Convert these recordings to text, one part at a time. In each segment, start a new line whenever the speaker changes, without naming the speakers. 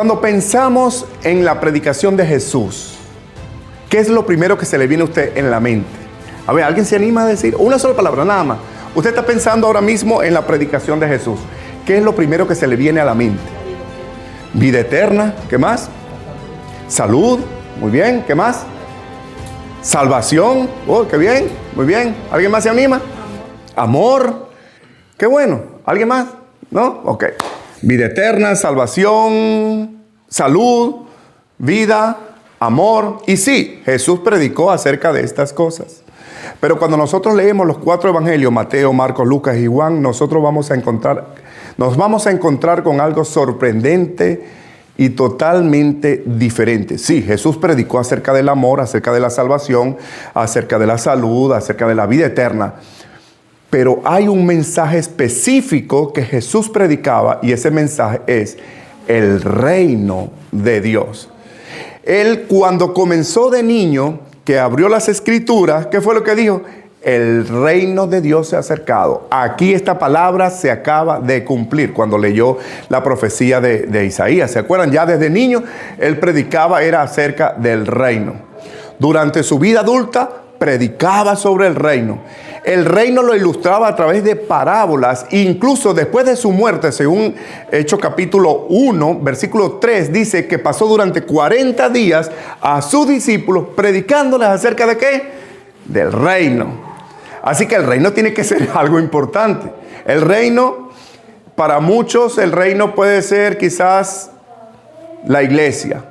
Cuando pensamos en la predicación de Jesús, ¿qué es lo primero que se le viene a usted en la mente? A ver, ¿alguien se anima a decir una sola palabra, nada más? Usted está pensando ahora mismo en la predicación de Jesús. ¿Qué es lo primero que se le viene a la mente? Vida eterna, ¿qué más? Salud, muy bien, ¿qué más? Salvación, oh, qué bien, muy bien. ¿Alguien más se anima? Amor, qué bueno. ¿Alguien más? ¿No? Ok. Vida eterna, salvación, salud, vida, amor. Y sí, Jesús predicó acerca de estas cosas. Pero cuando nosotros leemos los 4 evangelios, Mateo, Marcos, Lucas y Juan, nos vamos a encontrar con algo sorprendente y totalmente diferente. Sí, Jesús predicó acerca del amor, acerca de la salvación, acerca de la salud, acerca de la vida eterna. Pero hay un mensaje específico que Jesús predicaba, y ese mensaje es el reino de Dios. Él, cuando comenzó de niño, que abrió las escrituras, ¿qué fue lo que dijo? El reino de Dios se ha acercado. Aquí esta palabra se acaba de cumplir cuando leyó la profecía de Isaías. ¿Se acuerdan? Ya desde niño él predicaba, era acerca del reino. Durante su vida adulta predicaba sobre el reino. El reino lo ilustraba a través de parábolas. Incluso después de su muerte, según Hechos capítulo 1, versículo 3, dice que pasó durante 40 días a sus discípulos predicándoles acerca de ¿qué? Del reino. Así que el reino tiene que ser algo importante. El reino, para muchos, el reino puede ser quizás la iglesia.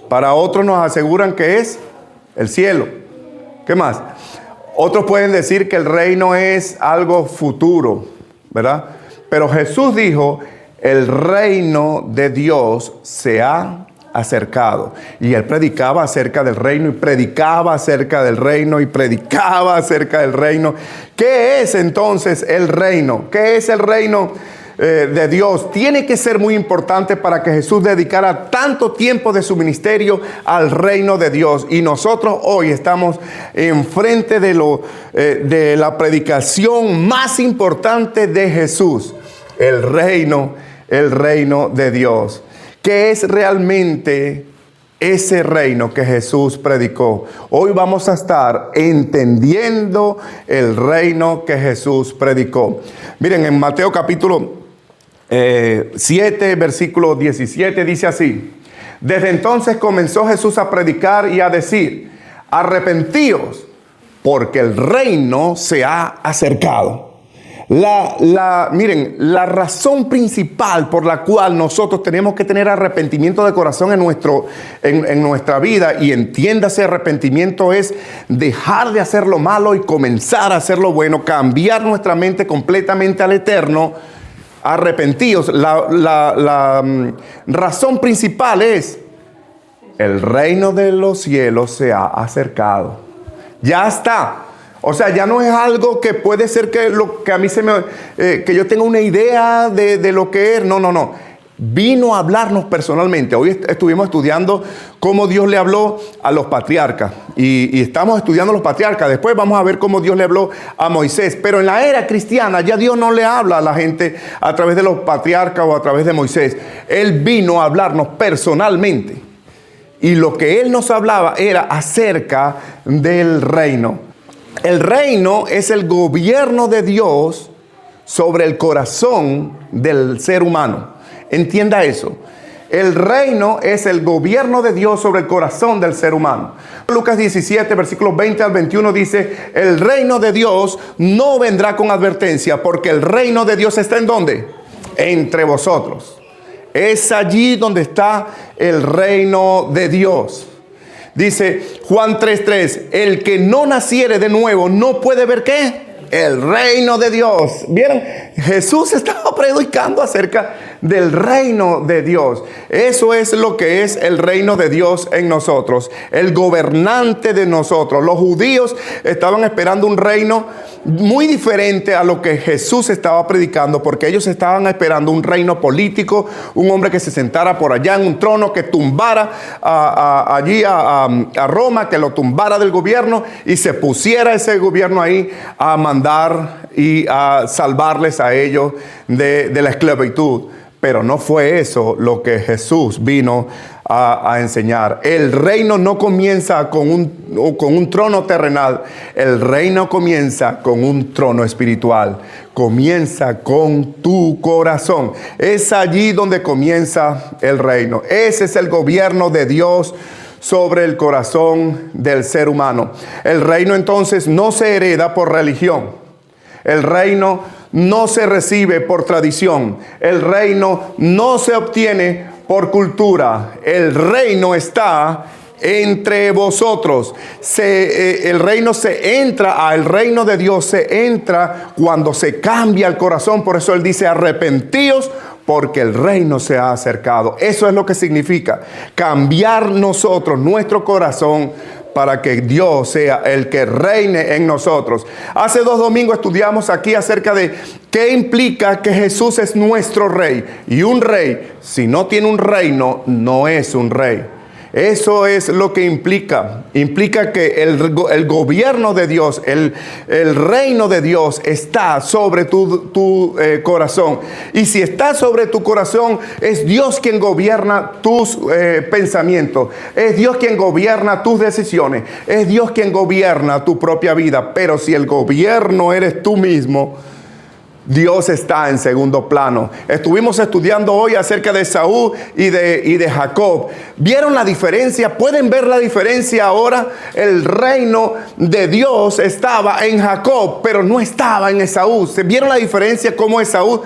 Para otros nos aseguran que es el cielo. ¿Qué más? Otros pueden decir que el reino es algo futuro, ¿verdad? Pero Jesús dijo, el reino de Dios se ha acercado. Y él predicaba acerca del reino y predicaba acerca del reino y predicaba acerca del reino. ¿Qué es entonces el reino? ¿Qué es el reino de Dios? Tiene que ser muy importante para que Jesús dedicara tanto tiempo de su ministerio al reino de Dios. Y nosotros hoy estamos enfrente de la predicación más importante de Jesús. El reino de Dios. ¿Qué es realmente ese reino que Jesús predicó? Hoy vamos a estar entendiendo el reino que Jesús predicó. Miren, en Mateo capítulo 7, versículo 17 dice así: desde entonces comenzó Jesús a predicar y a decir, arrepentíos, porque el reino se ha acercado. Miren, la razón principal por la cual nosotros tenemos que tener arrepentimiento de corazón en nuestra vida, y entiéndase, arrepentimiento es dejar de hacer lo malo y comenzar a hacer lo bueno, cambiar nuestra mente completamente al eterno. Arrepentidos. La razón principal es el reino de los cielos se ha acercado. Ya está. O sea, ya no es algo que puede ser que a mí que yo tenga una idea de lo que es. No. Vino a hablarnos personalmente. Hoy estuvimos estudiando cómo Dios le habló a los patriarcas. Y estamos estudiando los patriarcas. Después vamos a ver cómo Dios le habló a Moisés. Pero en la era cristiana ya Dios no le habla a la gente a través de los patriarcas o a través de Moisés. Él vino a hablarnos personalmente. Y lo que Él nos hablaba era acerca del reino. El reino es el gobierno de Dios sobre el corazón del ser humano. Entienda eso. El reino es el gobierno de Dios sobre el corazón del ser humano. Lucas 17, versículos 20 al 21 dice, el reino de Dios no vendrá con advertencia, porque el reino de Dios está ¿en dónde? Entre vosotros. Es allí donde está el reino de Dios. Dice Juan 3:3, el que no naciere de nuevo no puede ver ¿qué? El reino de Dios. ¿Vieron? Jesús estaba predicando acerca del reino de Dios. Eso es lo que es el reino de Dios en nosotros. El gobernante de nosotros. Los judíos estaban esperando un reino muy diferente a lo que Jesús estaba predicando, porque ellos estaban esperando un reino político, un hombre que se sentara por allá en un trono, que tumbara allí a Roma, que lo tumbara del gobierno y se pusiera ese gobierno ahí a mandar y a salvarles a ellos de la esclavitud. Pero no fue eso lo que Jesús vino a enseñar. El reino no comienza con un trono terrenal. El reino comienza con un trono espiritual. Comienza con tu corazón. Es allí donde comienza el reino. Ese es el gobierno de Dios sobre el corazón del ser humano. El reino entonces no se hereda por religión. El reino no se recibe por tradición. El reino no se obtiene por cultura. El reino está entre vosotros. El reino se entra, al reino de Dios se entra cuando se cambia el corazón. Por eso Él dice: arrepentíos, porque el reino se ha acercado. Eso es lo que significa cambiar nosotros, nuestro corazón, para que Dios sea el que reine en nosotros. Hace 2 domingos estudiamos aquí acerca de qué implica que Jesús es nuestro rey. Y un rey, si no tiene un reino, no es un rey. Eso es lo que implica. Implica que el gobierno de Dios, el reino de Dios está sobre tu corazón. Y si está sobre tu corazón, es Dios quien gobierna tus pensamientos. Es Dios quien gobierna tus decisiones. Es Dios quien gobierna tu propia vida. Pero si el gobierno eres tú mismo, Dios está en segundo plano. Estuvimos estudiando hoy acerca de Esaú y de Jacob. ¿Vieron la diferencia? ¿Pueden ver la diferencia ahora? El reino de Dios estaba en Jacob, pero no estaba en Esaú. ¿Se vieron la diferencia? Cómo Esaú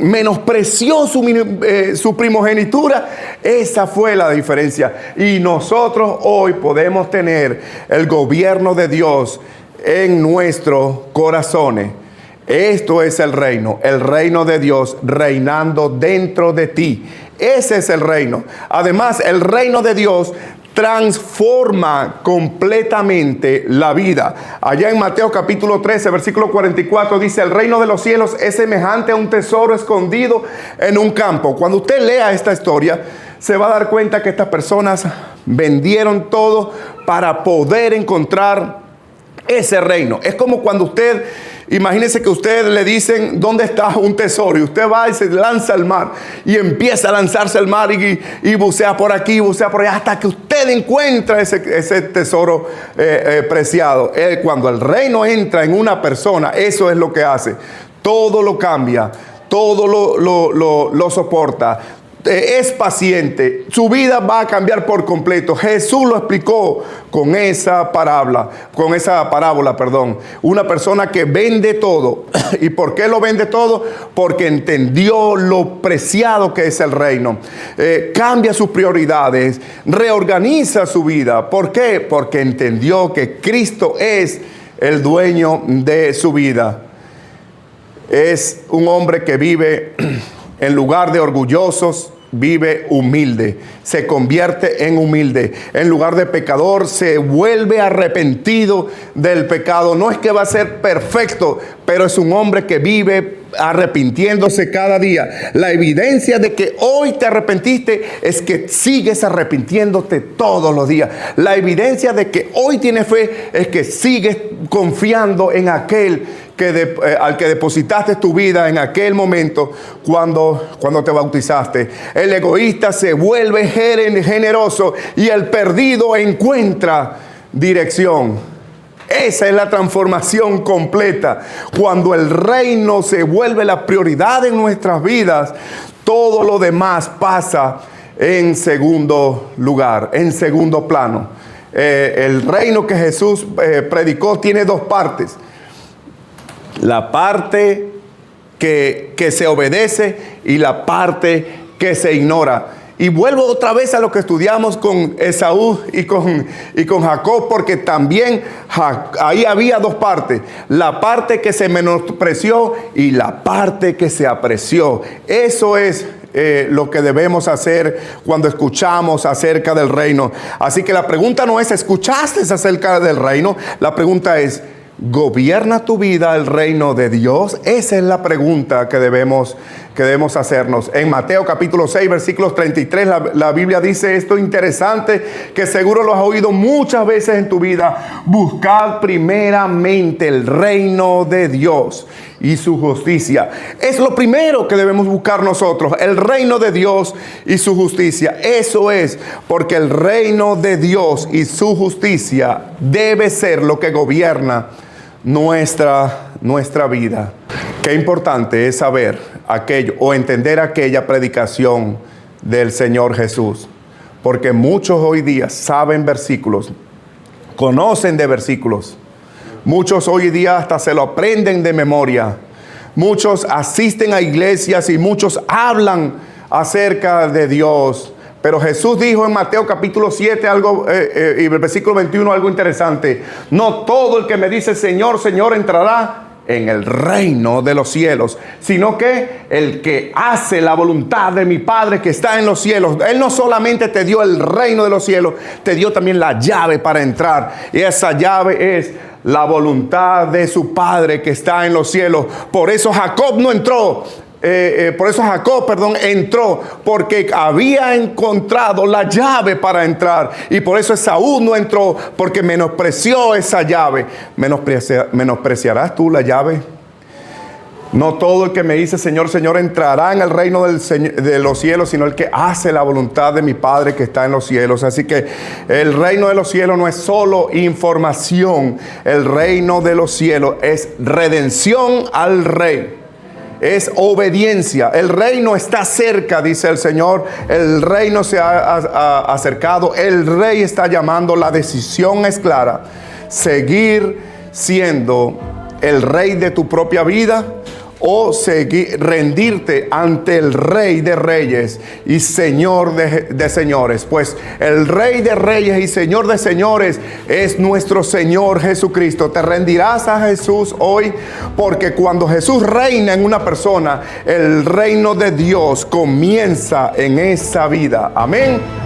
menospreció su primogenitura. Esa fue la diferencia. Y nosotros hoy podemos tener el gobierno de Dios en nuestros corazones. Esto es el reino de Dios reinando dentro de ti. Ese es el reino. Además, el reino de Dios transforma completamente la vida. Allá en Mateo capítulo 13, versículo 44 dice: el reino de los cielos es semejante a un tesoro escondido en un campo. Cuando usted lea esta historia, se va a dar cuenta que estas personas vendieron todo para poder encontrar ese reino. Es como cuando usted, imagínese que usted le dicen dónde está un tesoro, y usted va y se lanza al mar y empieza a lanzarse al mar y bucea por aquí, bucea por allá, hasta que usted encuentra ese tesoro preciado. Cuando el reino entra en una persona, eso es lo que hace. Todo lo cambia, todo lo soporta. Es paciente, su vida va a cambiar por completo. Jesús lo explicó con esa parábola, Una persona que vende todo. ¿Y por qué lo vende todo? Porque entendió lo preciado que es el reino. Cambia sus prioridades, reorganiza su vida. ¿Por qué? Porque entendió que Cristo es el dueño de su vida. Es un hombre que vive en lugar de orgullosos, vive humilde, se convierte en humilde. En lugar de pecador, se vuelve arrepentido del pecado. No es que va a ser perfecto, pero es un hombre que vive arrepintiéndose cada día. La evidencia de que hoy te arrepentiste es que sigues arrepintiéndote todos los días. La evidencia de que hoy tienes fe es que sigues confiando en aquel al que depositaste tu vida en aquel momento cuando te bautizaste. El egoísta se vuelve generoso y el perdido encuentra dirección. Esa es la transformación completa. Cuando el reino se vuelve la prioridad en nuestras vidas, todo lo demás pasa en segundo lugar, en segundo plano. El reino que Jesús predicó tiene 2 partes. La parte que se obedece y la parte que se ignora. Y vuelvo otra vez a lo que estudiamos con Esaú y con Jacob, porque también ahí había 2 partes. La parte que se menospreció y la parte que se apreció. Eso es lo que debemos hacer cuando escuchamos acerca del reino. Así que la pregunta no es: ¿escuchaste acerca del reino? La pregunta es: ¿gobierna tu vida el reino de Dios? Esa es la pregunta que debemos hacernos. En Mateo capítulo 6, versículos 33, la Biblia dice esto interesante, que seguro lo has oído muchas veces en tu vida: buscad primeramente el reino de Dios y su justicia. Es lo primero que debemos buscar nosotros, el reino de Dios y su justicia. Eso es, porque el reino de Dios y su justicia debe ser lo que gobierna nuestra vida. Qué importante es saber aquello o entender aquella predicación del Señor Jesús, porque muchos hoy día saben versículos, conocen de versículos, muchos hoy día hasta se lo aprenden de memoria, muchos asisten a iglesias y muchos hablan acerca de Dios. Pero Jesús dijo en Mateo capítulo 7 algo, y el versículo 21 algo interesante: no todo el que me dice Señor, Señor entrará en el reino de los cielos, sino que el que hace la voluntad de mi Padre que está en los cielos. Él no solamente te dio el reino de los cielos, te dio también la llave para entrar. Y esa llave es la voluntad de su Padre que está en los cielos. Por eso Jacob no entró. Entró porque había encontrado la llave para entrar. Y por eso Esaú no entró, porque menospreció esa llave. ¿Menospreciarás tú la llave? No todo el que me dice Señor, Señor entrará en el reino de los cielos, sino el que hace la voluntad de mi Padre que está en los cielos. Así que el reino de los cielos no es solo información. El reino de los cielos es redención al Rey. Es obediencia. El reino está cerca, dice el Señor. El reino se ha acercado. El Rey está llamando. La decisión es clara: seguir siendo el Rey de tu propia vida, o rendirte ante el Rey de Reyes y Señor de Señores. Pues el Rey de Reyes y Señor de Señores es nuestro Señor Jesucristo. ¿Te rendirás a Jesús hoy? Porque cuando Jesús reina en una persona, el reino de Dios comienza en esa vida. Amén.